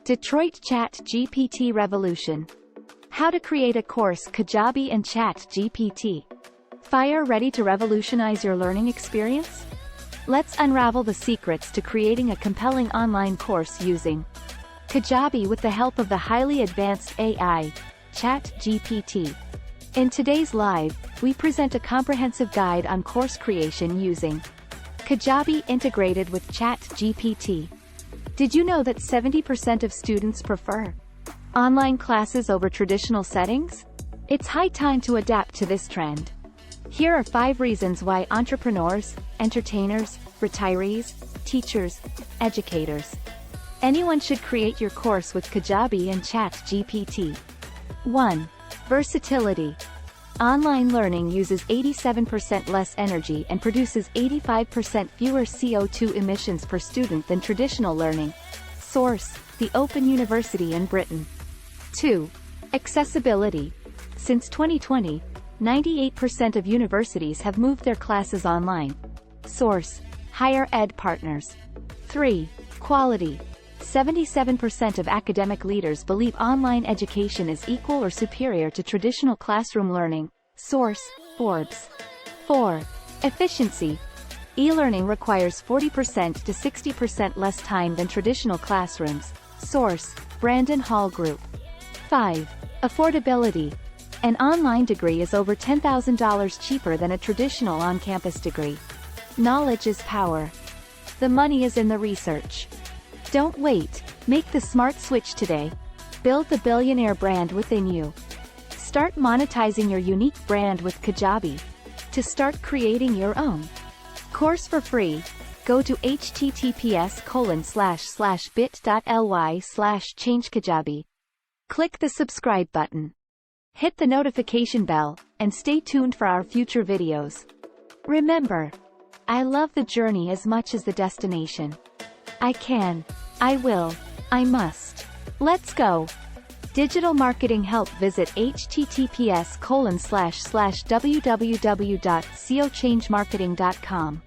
Detroit ChatGPT Revolution. How to create a course Kajabi and ChatGPT. Fire ready to revolutionize your learning experience? Let's unravel the secrets to creating a compelling online course using Kajabi with the help of the highly advanced AI, ChatGPT. In today's live, we present a comprehensive guide on course creation using Kajabi integrated with ChatGPT. Did you know that 70% of students prefer online classes over traditional settings? It's high time to adapt to this trend. Here are 5 reasons why entrepreneurs, entertainers, retirees, teachers, educators, anyone should create your course with Kajabi and ChatGPT. 1. Versatility. Online learning uses 87% less energy and produces 85% fewer CO2 emissions per student than traditional learning. Source: the Open University in Britain. 2. Accessibility. Since 2020, 98% of universities have moved their classes online. Source: Higher Ed Partners. 3. Quality. 77% of academic leaders believe online education is equal or superior to traditional classroom learning. Source: Forbes. 4. Efficiency. E-learning requires 40% to 60% less time than traditional classrooms. Source: Brandon Hall Group. 5. Affordability. An online degree is over $10,000 cheaper than a traditional on-campus degree. Knowledge is power. The money is in the research. Don't wait. Make the smart switch today. Build the billionaire brand within you. Start monetizing your unique brand with Kajabi. To start creating your own course for free, go to https://bit.ly/changekajabi. Click the subscribe button. Hit the notification bell, and stay tuned for our future videos. Remember, I love the journey as much as the destination. I can. I will. I must. Let's go. Digital marketing help. Visit https://www.cochangemarketing.com.